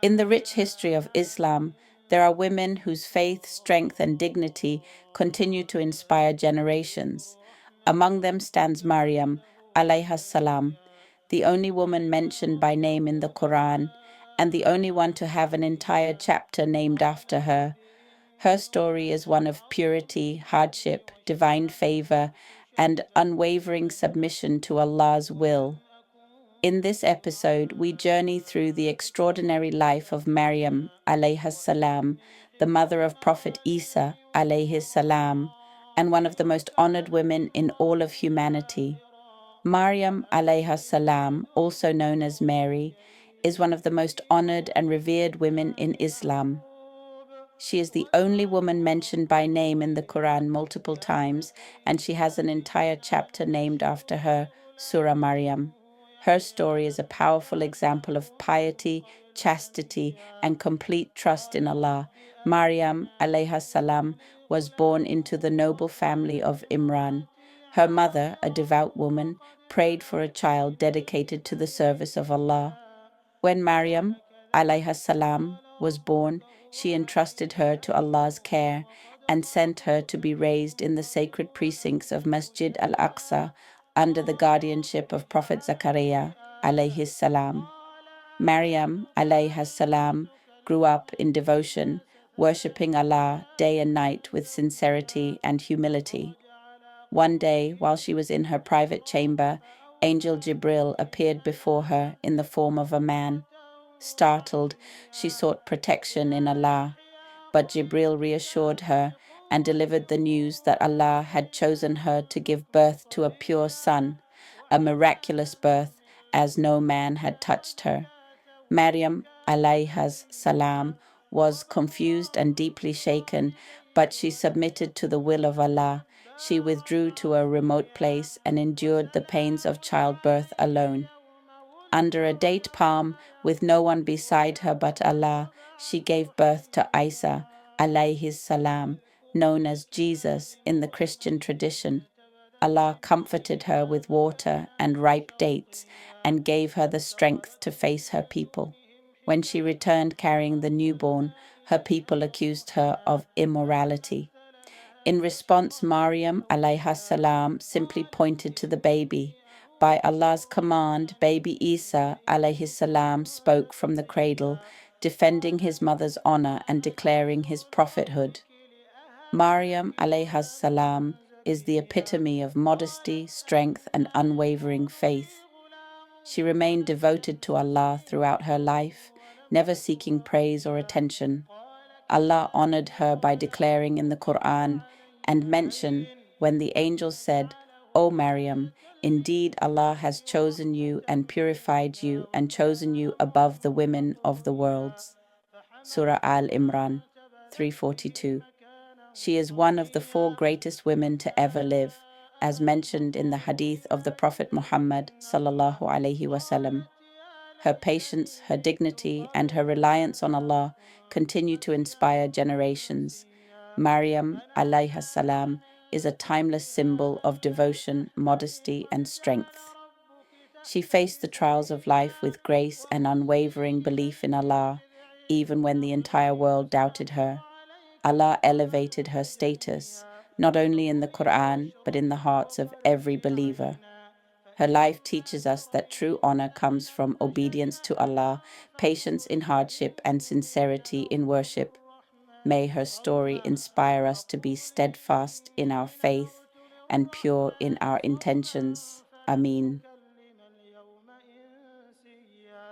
In the rich history of Islam, there are women whose faith, strength, and dignity continue to inspire generations. Among them stands Maryam, Alayhas Salaam, the only woman mentioned by name in the Qur'an, and the only one to have an entire chapter named after her. Her story is one of purity, hardship, divine favor, and unwavering submission to Allah's will. In this episode, we journey through the extraordinary life of Maryam, Alayhas Salaam, the mother of Prophet Isa, Alayhis Salaam, and one of the most honored women in all of humanity. Maryam, Alayhas Salaam, also known as Mary, is one of the most honored and revered women in Islam. She is the only woman mentioned by name in the Quran multiple times, and she has an entire chapter named after her, Surah Maryam. Her story is a powerful example of piety, chastity, and complete trust in Allah. Maryam, alayhas salam, was born into the noble family of Imran. Her mother, a devout woman, prayed for a child dedicated to the service of Allah. When Maryam, alayhas salam, was born, she entrusted her to Allah's care and sent her to be raised in the sacred precincts of Masjid al-Aqsa under the guardianship of Prophet Zakaria, Alayhis Salaam. Maryam, alayhas salam, grew up in devotion, worshipping Allah day and night with sincerity and humility. One day, while she was in her private chamber, Angel Jibril appeared before her in the form of a man. Startled, she sought protection in Allah, but Jibril reassured her and delivered the news that Allah had chosen her to give birth to a pure son, a miraculous birth, as no man had touched her. Maryam, alayhas salam, was confused and deeply shaken, but she submitted to the will of Allah. She withdrew to a remote place and endured the pains of childbirth alone. Under a date palm, with no one beside her but Allah, she gave birth to Isa, Alayhis Salaam, known as Jesus in the Christian tradition. Allah comforted her with water and ripe dates and gave her the strength to face her people. When she returned carrying the newborn, her people accused her of immorality. In response, Maryam, alayhas salam, simply pointed to the baby. By Allah's command, baby Isa, alayhis salam, spoke from the cradle, defending his mother's honor and declaring his prophethood. Maryam, alayhas salam, is the epitome of modesty, strength, and unwavering faith. She remained devoted to Allah throughout her life, never seeking praise or attention. Allah honored her by declaring in the Qur'an and mentioned when the angel said, "O Maryam, indeed Allah has chosen you and purified you and chosen you above the women of the worlds." Surah Al-Imran 342. She is one of the 4 greatest women to ever live, as mentioned in the hadith of the Prophet Muhammad sallallahu alaihi wasallam. Her patience, her dignity, and her reliance on Allah continue to inspire generations. Maryam, alayhas salam, is a timeless symbol of devotion, modesty, and strength. She faced the trials of life with grace and unwavering belief in Allah, even when the entire world doubted her. Allah elevated her status, not only in the Qur'an, but in the hearts of every believer. Her life teaches us that true honor comes from obedience to Allah, patience in hardship, and sincerity in worship. May her story inspire us to be steadfast in our faith and pure in our intentions. Ameen.